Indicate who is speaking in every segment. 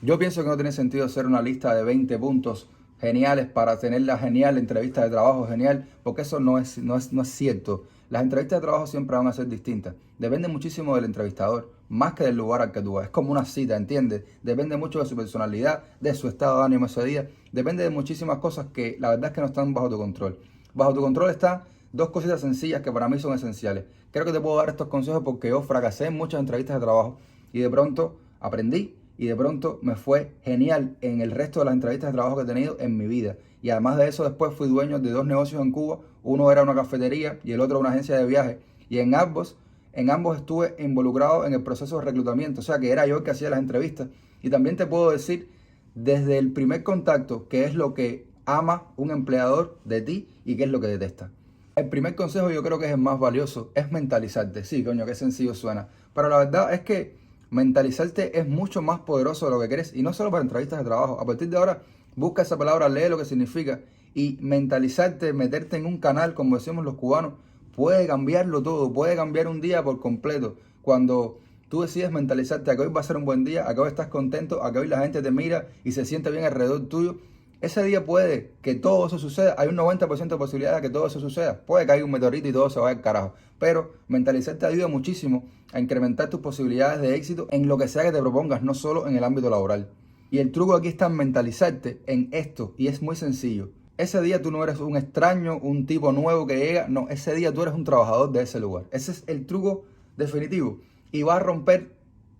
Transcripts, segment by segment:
Speaker 1: Yo pienso que no tiene sentido hacer una lista de 20 puntos geniales para tener la genial entrevista de trabajo genial, porque eso no es cierto. Las entrevistas de trabajo siempre van a ser distintas. Depende muchísimo del entrevistador, más que del lugar al que tú vas. Es como una cita, ¿entiendes? Depende mucho de su personalidad, de su estado de ánimo ese día. Depende de muchísimas cosas que la verdad es que no están bajo tu control. Bajo tu control están dos cositas sencillas que para mí son esenciales. Creo que te puedo dar estos consejos porque yo fracasé en muchas entrevistas de trabajo y de pronto aprendí y de pronto me fue genial en el resto de las entrevistas de trabajo que he tenido en mi vida. Y además de eso, después fui dueño de dos negocios en Cuba. Uno era una cafetería y el otro una agencia de viajes. Y en ambos estuve involucrado en el proceso de reclutamiento. O sea que era yo el que hacía las entrevistas. Y también te puedo decir desde el primer contacto qué es lo que ama un empleador de ti y qué es lo que detesta. El primer consejo, yo creo que es el más valioso, es mentalizarte. Sí, coño, qué sencillo suena. Pero la verdad es que mentalizarte es mucho más poderoso de lo que crees, y no solo para entrevistas de trabajo. A partir de ahora, busca esa palabra, lee lo que significa, y mentalizarte, meterte en un canal, como decimos los cubanos, puede cambiarlo todo, puede cambiar un día por completo. Cuando tú decides mentalizarte a que hoy va a ser un buen día, a que hoy estás contento, a que hoy la gente te mira y se siente bien alrededor tuyo, ese día puede que todo eso suceda. Hay un 90% de posibilidad de que todo eso suceda. Puede que haya un meteorito y todo se vaya al carajo. Pero mentalizarte ayuda muchísimo a incrementar tus posibilidades de éxito en lo que sea que te propongas, no solo en el ámbito laboral. Y el truco aquí está en mentalizarte en esto, y es muy sencillo. Ese día tú no eres un extraño, un tipo nuevo que llega. No, ese día tú eres un trabajador de ese lugar. Ese es el truco definitivo. Y va a romper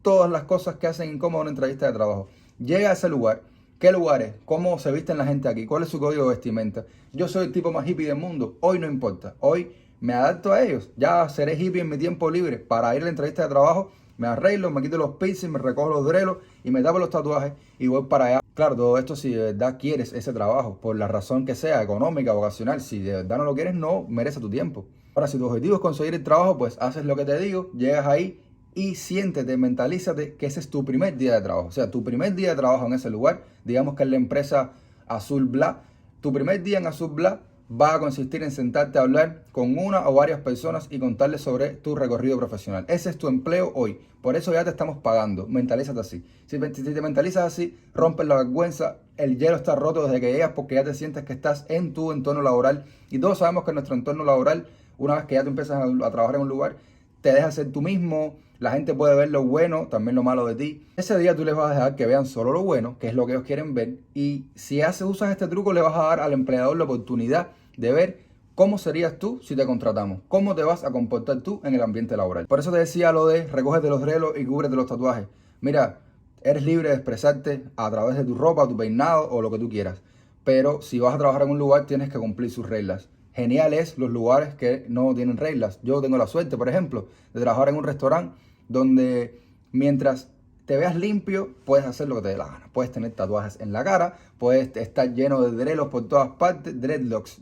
Speaker 1: todas las cosas que hacen incómodo una entrevista de trabajo. Llega a ese lugar. ¿Qué lugares? ¿Cómo se visten la gente aquí? ¿Cuál es su código de vestimenta? Yo soy el tipo más hippie del mundo. Hoy no importa. Hoy me adapto a ellos. Ya seré hippie en mi tiempo libre. Para ir a la entrevista de trabajo, me arreglo, me quito los piercings, me recojo los drelos y me tapo los tatuajes y voy para allá. Claro, todo esto si de verdad quieres ese trabajo, por la razón que sea, económica, vocacional. Si de verdad no lo quieres, no merece tu tiempo. Ahora, si tu objetivo es conseguir el trabajo, pues haces lo que te digo, llegas ahí y siéntete, mentalízate que ese es tu primer día de trabajo. O sea, tu primer día de trabajo en ese lugar, digamos que es la empresa Azul Bla. Tu primer día en Azul Bla va a consistir en sentarte a hablar con una o varias personas y contarles sobre tu recorrido profesional. Ese es tu empleo hoy. Por eso ya te estamos pagando. Mentalízate así. Si te mentalizas así, rompes la vergüenza. El hielo está roto desde que llegas porque ya te sientes que estás en tu entorno laboral. Y todos sabemos que en nuestro entorno laboral, una vez que ya tú empiezas a trabajar en un lugar, te dejas ser tú mismo. La gente puede ver lo bueno, también lo malo de ti. Ese día tú les vas a dejar que vean solo lo bueno, que es lo que ellos quieren ver. Y si usas este truco, le vas a dar al empleador la oportunidad de ver cómo serías tú si te contratamos, cómo te vas a comportar tú en el ambiente laboral. Por eso te decía lo de recógete los drelos y cúbrete los tatuajes. Mira, eres libre de expresarte a través de tu ropa, tu peinado o lo que tú quieras. Pero si vas a trabajar en un lugar, tienes que cumplir sus reglas. Genial es los lugares que no tienen reglas. Yo tengo la suerte, por ejemplo, de trabajar en un restaurante donde mientras te veas limpio, puedes hacer lo que te dé la gana. Puedes tener tatuajes en la cara, puedes estar lleno de drelos por todas partes, dreadlocks,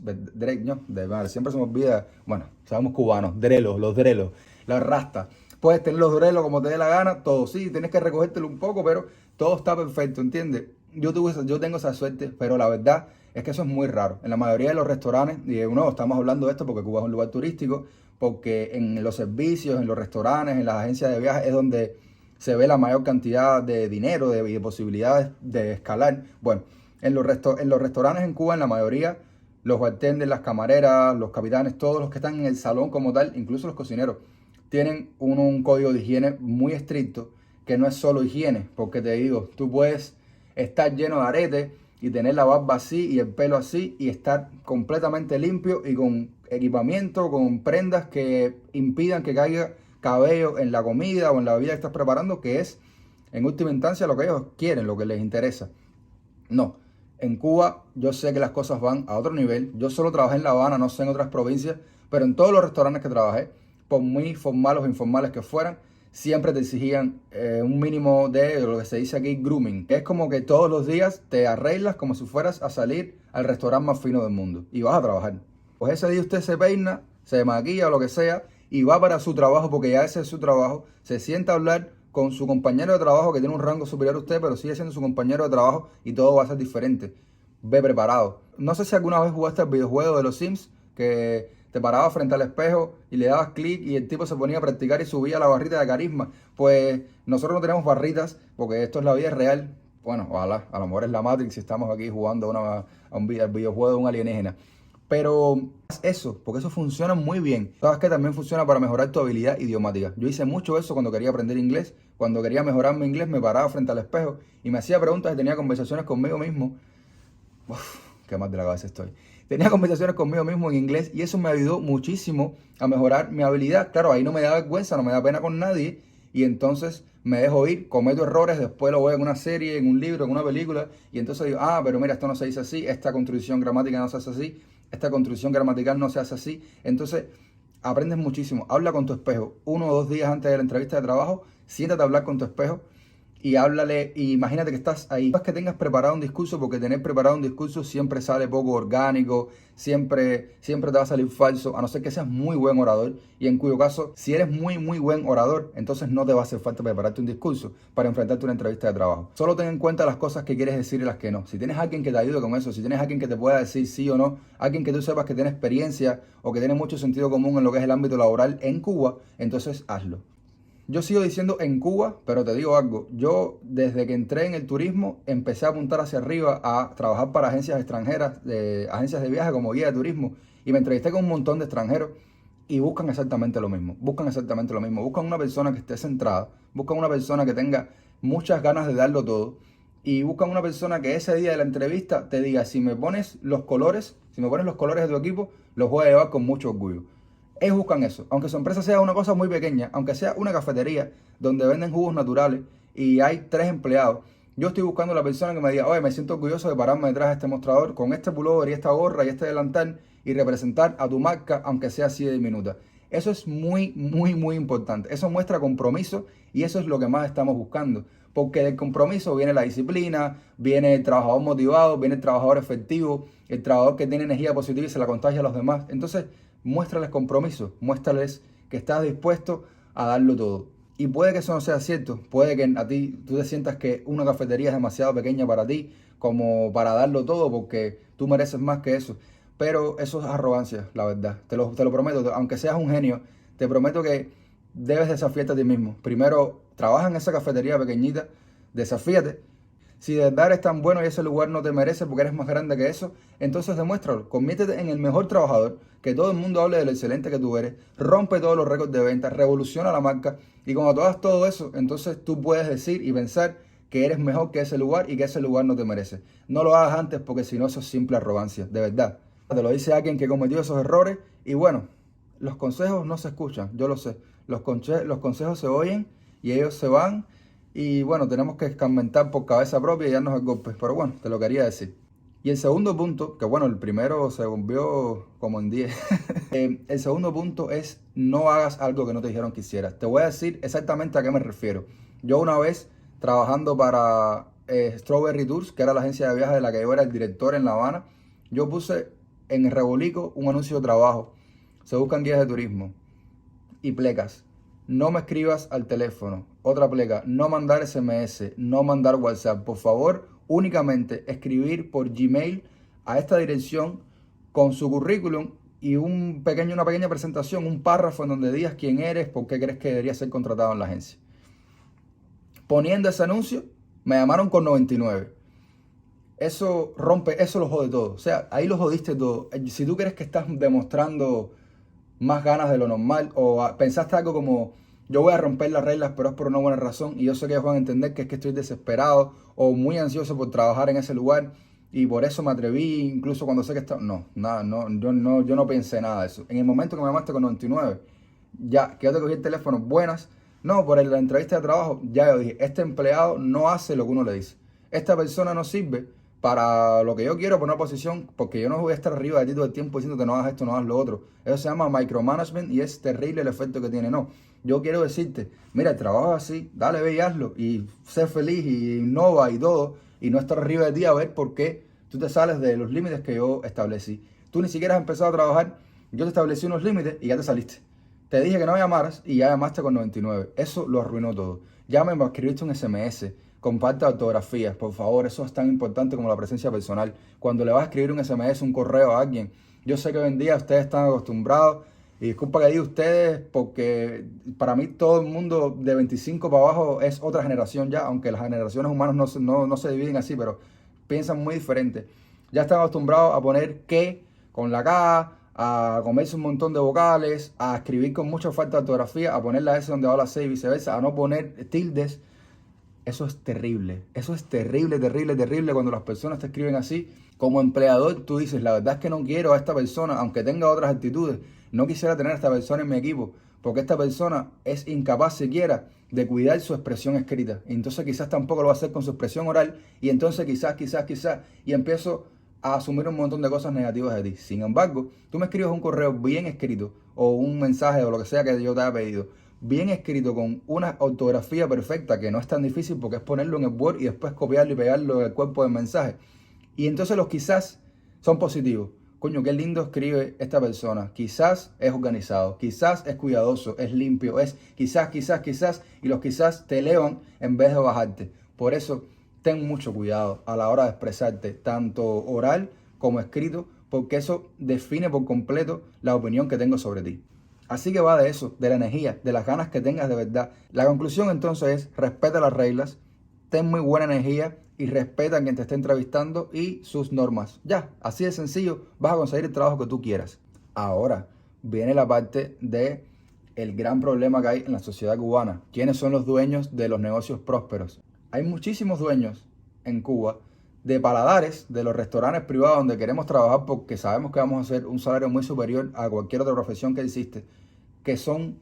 Speaker 1: siempre se me olvida, bueno, sabemos cubanos, drelos, los drelos, las rastas. Puedes tener los drelos como te dé la gana, todo sí, tienes que recogértelo un poco, pero todo está perfecto, ¿entiendes? Yo tengo esa suerte, pero la verdad es que eso es muy raro. En la mayoría de los restaurantes, y de nuevo estamos hablando de esto porque Cuba es un lugar turístico, porque en los servicios, en los restaurantes, en las agencias de viajes es donde se ve la mayor cantidad de dinero y de posibilidades de escalar. Bueno, en los restaurantes en Cuba, en la mayoría, los bartenders, las camareras, los capitanes, todos los que están en el salón como tal, incluso los cocineros, tienen un código de higiene muy estricto, que no es solo higiene, porque te digo, tú puedes estar lleno de aretes y tener la barba así y el pelo así y estar completamente limpio y con equipamiento, con prendas que impidan que caiga cabello en la comida o en la bebida que estás preparando, que es en última instancia lo que ellos quieren, lo que les interesa. No, en Cuba yo sé que las cosas van a otro nivel. Yo solo trabajé en La Habana, no sé en otras provincias, pero en todos los restaurantes que trabajé, por muy formales o informales que fueran, siempre te exigían un mínimo de lo que se dice aquí grooming. Es como que todos los días te arreglas como si fueras a salir al restaurante más fino del mundo y vas a trabajar. Pues ese día usted se peina, se maquilla o lo que sea y va para su trabajo porque ya ese es su trabajo, se sienta a hablar con su compañero de trabajo que tiene un rango superior a usted, pero sigue siendo su compañero de trabajo y todo va a ser diferente. Ve preparado. No sé si alguna vez jugaste el videojuego de los Sims, que te parabas frente al espejo y le dabas clic y el tipo se ponía a practicar y subía la barrita de carisma. Pues nosotros no tenemos barritas porque esto es la vida real, Bueno, ojalá, a lo mejor es la Matrix si estamos aquí jugando al videojuego de un alienígena. Pero eso, porque eso funciona muy bien. Sabes que también funciona para mejorar tu habilidad idiomática. Yo hice mucho eso cuando quería aprender inglés. Cuando quería mejorar mi inglés, me paraba frente al espejo y me hacía preguntas y tenía conversaciones conmigo mismo. Uf, qué más de la cabeza estoy. Tenía conversaciones conmigo mismo en inglés y eso me ayudó muchísimo a mejorar mi habilidad. Claro, ahí no me da vergüenza, no me da pena con nadie y entonces me dejo ir, cometo errores, después lo veo en una serie, en un libro, en una película y entonces digo, ah, pero mira, esto no se dice así, esta construcción gramática no se hace así, esta construcción gramatical no se hace así. Entonces aprendes muchísimo. Habla con tu espejo. 1 o 2 días antes de la entrevista de trabajo, siéntate a hablar con tu espejo y háblale, y imagínate que estás ahí. No es que tengas preparado un discurso, porque tener preparado un discurso siempre sale poco orgánico, siempre te va a salir falso, a no ser que seas muy buen orador, y en cuyo caso, si eres muy buen orador, entonces no te va a hacer falta prepararte un discurso para enfrentarte a una entrevista de trabajo. Solo ten en cuenta las cosas que quieres decir y las que no. Si tienes a alguien que te ayude con eso, si tienes a alguien que te pueda decir sí o no, alguien que tú sepas que tiene experiencia o que tiene mucho sentido común en lo que es el ámbito laboral en Cuba, entonces hazlo. Yo sigo diciendo en Cuba, pero te digo algo. Yo desde que entré en el turismo empecé a apuntar hacia arriba a trabajar para agencias extranjeras, agencias de viaje como guía de turismo. Y me entrevisté con un montón de extranjeros y buscan exactamente lo mismo. Buscan exactamente lo mismo. Buscan una persona que esté centrada. Buscan una persona que tenga muchas ganas de darlo todo. Y buscan una persona que ese día de la entrevista te diga, si me pones los colores, de tu equipo, los voy a llevar con mucho orgullo. Ellos buscan eso, aunque su empresa sea una cosa muy pequeña, aunque sea una cafetería donde venden jugos naturales y hay 3 empleados. Yo estoy buscando la persona que me diga, oye, me siento orgulloso de pararme detrás de este mostrador con este pullover y esta gorra y este delantal y representar a tu marca, aunque sea así de diminuta. Eso es muy importante. Eso muestra compromiso y eso es lo que más estamos buscando. Porque del compromiso viene la disciplina, viene el trabajador motivado, viene el trabajador efectivo, el trabajador que tiene energía positiva y se la contagia a los demás. Entonces, muéstrales compromiso, muéstrales que estás dispuesto a darlo todo. Y puede que eso no sea cierto, puede que a ti tú te sientas que una cafetería es demasiado pequeña para ti como para darlo todo porque tú mereces más que eso. Pero eso es arrogancia, la verdad. Te lo prometo, aunque seas un genio, te prometo que debes desafiarte a ti mismo. Primero, trabaja en esa cafetería pequeñita, desafíate. Si de verdad eres tan bueno y ese lugar no te merece porque eres más grande que eso, entonces demuéstralo. Conviértete en el mejor trabajador, que todo el mundo hable de lo excelente que tú eres, rompe todos los récords de venta, revoluciona la marca y cuando tú hagas todo eso, entonces tú puedes decir y pensar que eres mejor que ese lugar y que ese lugar no te merece. No lo hagas antes porque si no eso es simple arrogancia, de verdad. Te lo dice alguien que cometió esos errores y bueno, los consejos no se escuchan, yo lo sé. Los consejos se oyen y ellos se van. Y bueno, tenemos que escarmentar por cabeza propia y darnos el golpe. Pero bueno, te lo quería decir. Y el segundo punto, que bueno, el primero se volvió como en 10. El segundo punto es no hagas algo que no te dijeron que hicieras. Te voy a decir exactamente a qué me refiero. Yo una vez trabajando para Strawberry Tours, que era la agencia de viajes de la que yo era el director en La Habana, yo puse en el Rebolico un anuncio de trabajo. Se buscan guías de turismo y plecas. No me escribas al teléfono. Otra pleca, no mandar SMS, no mandar WhatsApp. Por favor, únicamente escribir por Gmail a esta dirección con su currículum y una pequeña presentación, un párrafo en donde digas quién eres, por qué crees que deberías ser contratado en la agencia. Poniendo ese anuncio, me llamaron con 99. Eso rompe, eso lo jode todo. O sea, ahí lo jodiste todo. Si tú crees que estás demostrando más ganas de lo normal o pensaste algo como yo voy a romper las reglas pero es por una buena razón y yo sé que ellos van a entender que es que estoy desesperado o muy ansioso por trabajar en ese lugar y por eso me atreví incluso cuando sé que está... No, nada, no, yo no pensé nada de eso. En el momento que me llamaste con 99, ya que yo te cogí el teléfono, buenas, no, por la entrevista de trabajo, ya yo dije, este empleado no hace lo que uno le dice. Esta persona no sirve para lo que yo quiero por una posición, porque yo no voy a estar arriba de ti todo el tiempo diciendo que no hagas esto, no hagas lo otro. Eso se llama micromanagement y es terrible el efecto que tiene. No, yo quiero decirte, mira, el trabajo es así, dale, ve y hazlo, y sé feliz, y innova y todo, y no estar arriba de ti a ver por qué tú te sales de los límites que yo establecí. Tú ni siquiera has empezado a trabajar, yo te establecí unos límites y ya te saliste. Te dije que no llamaras y ya llamaste con 99. Eso lo arruinó todo. Ya me escribiste un SMS. Comparte autografías, por favor, eso es tan importante como la presencia personal. Cuando le vas a escribir un SMS, un correo a alguien, yo sé que hoy en día ustedes están acostumbrados Y disculpa que diga ustedes, porque para mí todo el mundo de 25 para abajo es otra generación ya, aunque las generaciones humanas no se dividen así, pero piensan muy diferente. Ya están acostumbrados a poner que con la K, a comerse un montón de vocales, a escribir con mucha falta de ortografía, a poner la S donde va la C y viceversa, a no poner tildes. Eso es terrible, terrible, terrible cuando las personas te escriben así. Como empleador, tú dices, la verdad es que no quiero a esta persona, aunque tenga otras actitudes, no quisiera tener a esta persona en mi equipo, porque esta persona es incapaz siquiera de cuidar su expresión escrita. Y entonces quizás tampoco lo va a hacer con su expresión oral, y entonces quizás, y empiezo a asumir un montón de cosas negativas de ti. Sin embargo, tú me escribes un correo bien escrito, o un mensaje, o lo que sea que yo te haya pedido, bien escrito, con una ortografía perfecta, que no es tan difícil porque es ponerlo en el Word y después copiarlo y pegarlo en el cuerpo del mensaje. Y entonces los quizás son positivos. Coño, qué lindo escribe esta persona. Quizás es organizado, quizás es cuidadoso, es limpio, es quizás, y los quizás te elevan en vez de bajarte. Por eso, ten mucho cuidado a la hora de expresarte, tanto oral como escrito, porque eso define por completo la opinión que tengo sobre ti. Así que va de eso, de la energía, de las ganas que tengas de verdad. La conclusión entonces es, respeta las reglas, ten muy buena energía y respeta a quien te esté entrevistando y sus normas. Ya, así de sencillo, vas a conseguir el trabajo que tú quieras. Ahora viene la parte de el gran problema que hay en la sociedad cubana. ¿Quiénes son los dueños de los negocios prósperos? Hay muchísimos dueños en Cuba de paladares, de los restaurantes privados donde queremos trabajar porque sabemos que vamos a hacer un salario muy superior a cualquier otra profesión que existe, que son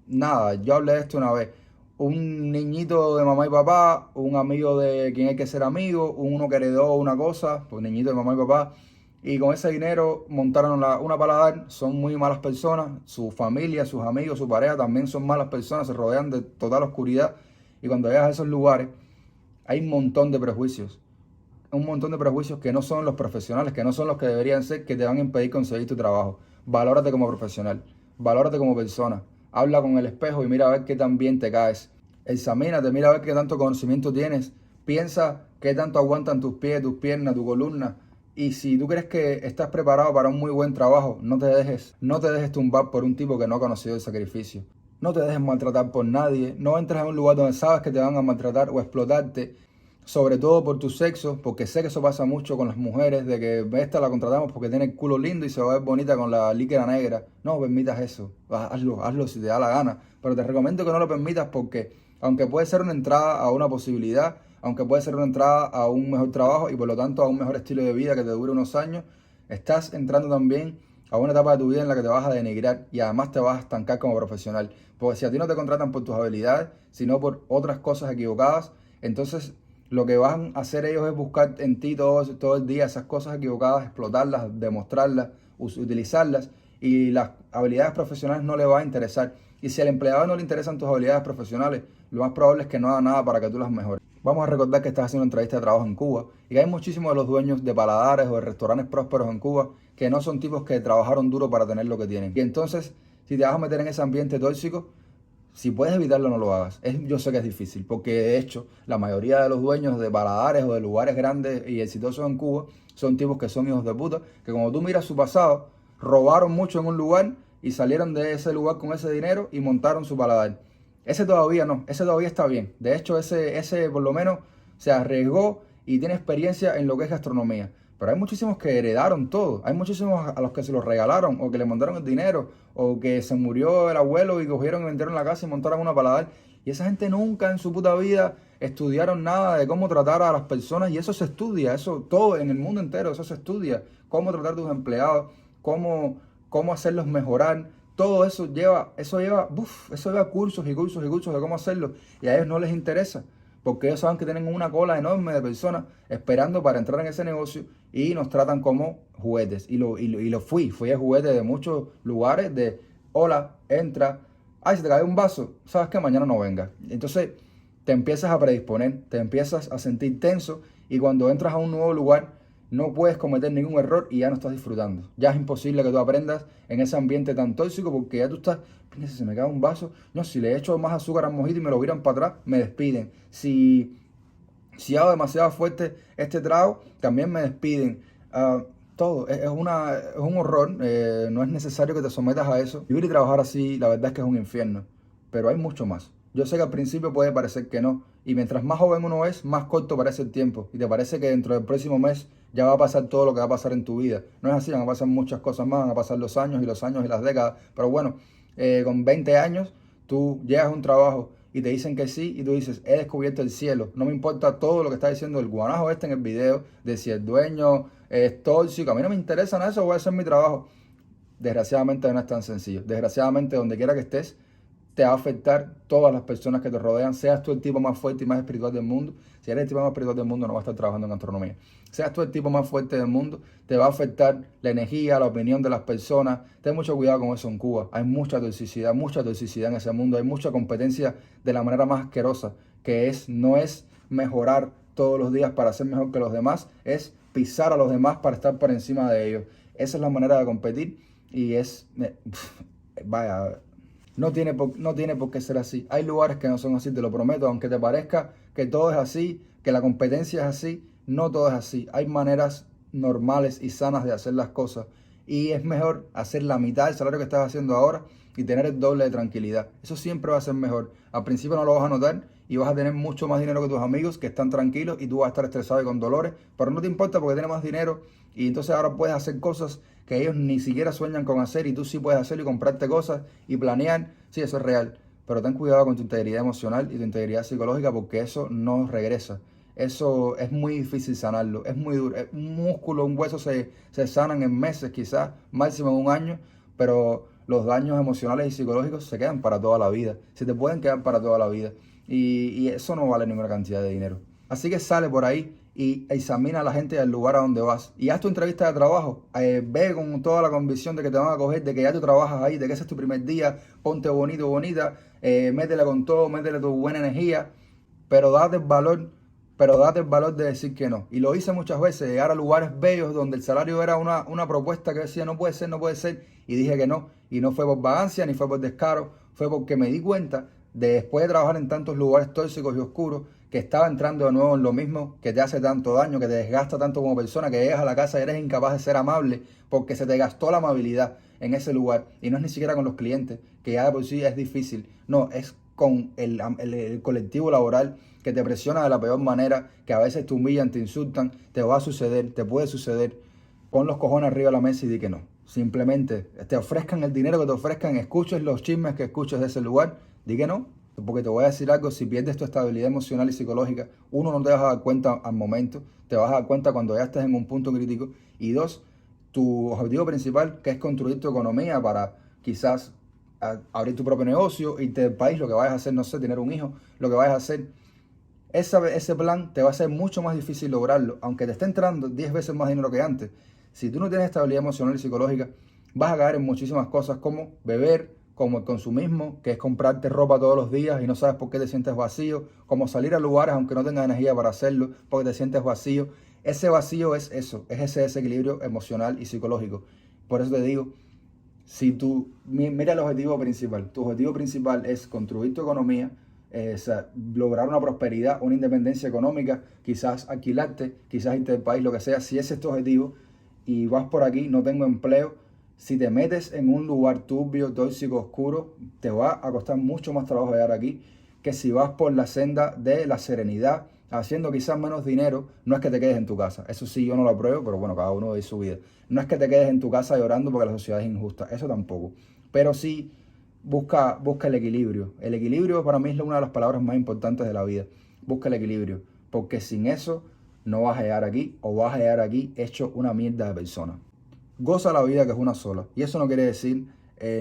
Speaker 1: nada. Yo hablé de esto una vez: un niñito de mamá y papá, un amigo de quien hay que ser amigo, uno que heredó una cosa, pues niñito de mamá y papá, y con ese dinero montaron una paladar. Son muy malas personas, su familia, sus amigos, su pareja también son malas personas, se rodean de total oscuridad, y cuando llegas a esos lugares hay un montón de prejuicios que no son los profesionales, que no son los que deberían ser, que te van a impedir conseguir tu trabajo. Valórate como profesional, valórate como persona, habla con el espejo y mira a ver qué tan bien te caes. Examínate, mira a ver qué tanto conocimiento tienes, piensa qué tanto aguantan tus pies, tus piernas, tu columna. Y si tú crees que estás preparado para un muy buen trabajo, no te dejes tumbar por un tipo que no ha conocido el sacrificio. No te dejes maltratar por nadie, no entres en un lugar donde sabes que te van a maltratar o explotarte, sobre todo por tu sexo, porque sé que eso pasa mucho con las mujeres, de que esta la contratamos porque tiene el culo lindo y se va a ver bonita con la líquera negra. No permitas eso, hazlo si te da la gana, pero te recomiendo que no lo permitas, porque aunque puede ser una entrada a una posibilidad, aunque puede ser una entrada a un mejor trabajo y por lo tanto a un mejor estilo de vida que te dure unos años, estás entrando también a una etapa de tu vida en la que te vas a denigrar y además te vas a estancar como profesional. Porque si a ti no te contratan por tus habilidades, sino por otras cosas equivocadas, entonces lo que van a hacer ellos es buscar en ti todo el día esas cosas equivocadas, explotarlas, demostrarlas, utilizarlas, y las habilidades profesionales no le va a interesar. Y si al empleado no le interesan tus habilidades profesionales, lo más probable es que no haga nada para que tú las mejores. Vamos a recordar que estás haciendo una entrevista de trabajo en Cuba y que hay muchísimos de los dueños de paladares o de restaurantes prósperos en Cuba que no son tipos que trabajaron duro para tener lo que tienen. Y entonces, si te vas a meter en ese ambiente tóxico, si puedes evitarlo, no lo hagas. Yo sé que es difícil, porque de hecho la mayoría de los dueños de paladares o de lugares grandes y exitosos en Cuba son tipos que son hijos de puta, que como tú miras su pasado, robaron mucho en un lugar y salieron de ese lugar con ese dinero y montaron su paladar. Ese todavía no, ese todavía está bien. De hecho, ese por lo menos se arriesgó y tiene experiencia en lo que es gastronomía. Pero hay muchísimos que heredaron todo. Hay muchísimos a los que se los regalaron o que le mandaron el dinero o que se murió el abuelo y cogieron y vendieron la casa y montaron una paladar. Y esa gente nunca en su puta vida estudiaron nada de cómo tratar a las personas, y eso se estudia, eso todo en el mundo entero, eso se estudia. Cómo tratar a tus empleados, cómo hacerlos mejorar. Todo eso lleva cursos y cursos y cursos de cómo hacerlo, y a ellos no les interesa, porque ellos saben que tienen una cola enorme de personas esperando para entrar en ese negocio y nos tratan como juguetes. Fui a juguetes de muchos lugares de, hola, entra, ay, se te cae un vaso, sabes que mañana no venga. Entonces te empiezas a predisponer, te empiezas a sentir tenso, y cuando entras a un nuevo lugar no puedes cometer ningún error y ya no estás disfrutando. Ya es imposible que tú aprendas en ese ambiente tan tóxico, porque ya tú estás, si se me cae un vaso, no, si le echo más azúcar al mojito y me lo viran para atrás, me despiden. Si hago demasiado fuerte este trago, también me despiden. Todo, es un horror, no es necesario que te sometas a eso. Vivir y trabajar así, la verdad es que es un infierno, pero hay mucho más. Yo sé que al principio puede parecer que no, y mientras más joven uno es, más corto parece el tiempo, y te parece que dentro del próximo mes ya va a pasar todo lo que va a pasar en tu vida. No es así, van a pasar muchas cosas más, van a pasar los años y las décadas, pero bueno, con 20 años tú llegas a un trabajo y te dicen que sí, y tú dices, he descubierto el cielo. No me importa todo lo que está diciendo el guanajo este en el video, de si el dueño es tóxico. A mí no me interesa nada de eso, voy a hacer mi trabajo. Desgraciadamente no es tan sencillo. Desgraciadamente, donde quiera que estés, te va a afectar todas las personas que te rodean. Seas tú el tipo más fuerte y más espiritual del mundo. Si eres el tipo más espiritual del mundo, no vas a estar trabajando en gastronomía. Seas tú el tipo más fuerte del mundo, te va a afectar la energía, la opinión de las personas. Ten mucho cuidado con eso en Cuba. Hay mucha toxicidad en ese mundo. Hay mucha competencia de la manera más asquerosa, que no es mejorar todos los días para ser mejor que los demás, es pisar a los demás para estar por encima de ellos. Esa es la manera de competir y vaya, no tiene por qué ser así. Hay lugares que no son así, te lo prometo, aunque te parezca que todo es así, que la competencia es así, no todo es así. Hay maneras normales y sanas de hacer las cosas y es mejor hacer la mitad del salario que estás haciendo ahora y tener el doble de tranquilidad. Eso siempre va a ser mejor. Al principio no lo vas a notar y vas a tener mucho más dinero que tus amigos que están tranquilos y tú vas a estar estresado y con dolores, pero no te importa porque tienes más dinero y entonces ahora puedes hacer cosas que ellos ni siquiera sueñan con hacer y tú sí puedes hacerlo y comprarte cosas y planear. Sí, eso es real, pero ten cuidado con tu integridad emocional y tu integridad psicológica porque eso no regresa. Eso es muy difícil sanarlo, es muy duro. Un músculo, un hueso se sanan en meses, quizás máximo en un año, pero los daños emocionales y psicológicos se quedan para toda la vida, se te pueden quedar para toda la vida y eso no vale ninguna cantidad de dinero. Así que sale por ahí y examina a la gente del lugar a donde vas y haz tu entrevista de trabajo. Ve con toda la convicción de que te van a coger, de que ya tú trabajas ahí, de que ese es tu primer día, ponte bonito, bonita, métele con todo, métele tu buena energía, pero date el valor de decir que no. Y lo hice muchas veces, llegar a lugares bellos donde el salario era una propuesta que decía no puede ser, no puede ser, y dije que no. Y no fue por vagancia ni fue por descaro, fue porque me di cuenta después de trabajar en tantos lugares tóxicos y oscuros que estaba entrando de nuevo en lo mismo que te hace tanto daño, que te desgasta tanto como persona, que llegas a la casa y eres incapaz de ser amable porque se te gastó la amabilidad en ese lugar. Y no es ni siquiera con los clientes, que ya de por sí es difícil. No, es con el colectivo laboral que te presiona de la peor manera, que a veces te humillan, te insultan, te va a suceder, te puede suceder. Pon los cojones arriba de la mesa y di que no. Simplemente te ofrezcan el dinero que te ofrezcan, escuches los chismes que escuches de ese lugar, di que no. Porque te voy a decir algo, si pierdes tu estabilidad emocional y psicológica, uno, no te vas a dar cuenta al momento, te vas a dar cuenta cuando ya estés en un punto crítico. Y dos, tu objetivo principal, que es construir tu economía para quizás abrir tu propio negocio, irte del país, lo que vayas a hacer, no sé, tener un hijo, lo que vayas a hacer, ese plan te va a ser mucho más difícil lograrlo, aunque te esté entrando 10 veces más dinero que antes. Si tú no tienes estabilidad emocional y psicológica, vas a caer en muchísimas cosas como beber, como el consumismo, que es comprarte ropa todos los días y no sabes por qué te sientes vacío, como salir a lugares aunque no tengas energía para hacerlo, porque te sientes vacío. Ese vacío es eso, es ese desequilibrio emocional y psicológico. Por eso te digo, si tú, mira el objetivo principal, tu objetivo principal es construir tu economía, lograr una prosperidad, una independencia económica, quizás alquilarte, quizás irte del país, lo que sea, si ese es tu objetivo y vas por aquí, no tengo empleo, si te metes en un lugar turbio, tóxico, oscuro, te va a costar mucho más trabajo llegar aquí que si vas por la senda de la serenidad, haciendo quizás menos dinero. No es que te quedes en tu casa, eso sí yo no lo apruebo, pero bueno, cada uno vive su vida. No es que te quedes en tu casa llorando porque la sociedad es injusta, eso tampoco, pero sí busca el equilibrio. El equilibrio para mí es una de las palabras más importantes de la vida. Busca el equilibrio, porque sin eso no vas a llegar aquí o vas a llegar aquí hecho una mierda de persona. Goza la vida, que es una sola, y eso no quiere decir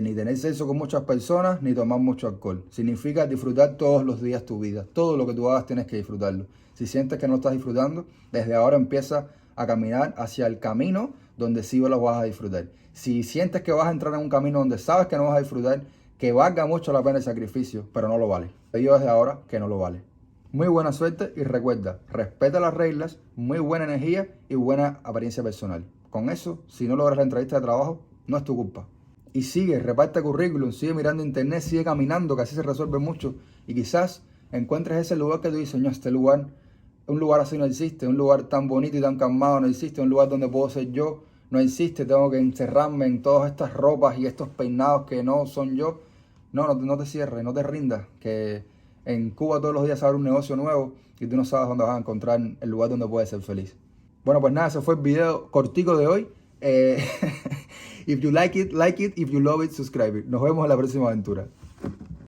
Speaker 1: ni tener sexo con muchas personas ni tomar mucho alcohol. Significa disfrutar todos los días tu vida. Todo lo que tú hagas tienes que disfrutarlo. Si sientes que no estás disfrutando, desde ahora empieza a caminar hacia el camino donde sí lo vas a disfrutar. Si sientes que vas a entrar en un camino donde sabes que no vas a disfrutar, que valga mucho la pena el sacrificio, pero no lo vale. Te digo desde ahora que no lo vale. Muy buena suerte y recuerda, respeta las reglas, muy buena energía y buena apariencia personal. Con eso, si no logras la entrevista de trabajo, no es tu culpa. Y sigue, reparte currículum, sigue mirando internet, sigue caminando, que así se resuelve mucho. Y quizás encuentres ese lugar que tú dices, no, este lugar, un lugar así no existe, un lugar tan bonito y tan calmado no existe, un lugar donde puedo ser yo, no insiste, tengo que encerrarme en todas estas ropas y estos peinados que no son yo. No te cierres, no te rindas, que en Cuba todos los días se abre un negocio nuevo y tú no sabes dónde vas a encontrar el lugar donde puedes ser feliz. Bueno, pues nada, ese fue el video cortico de hoy. If you like it, like it. If you love it, subscribe it. Nos vemos en la próxima aventura.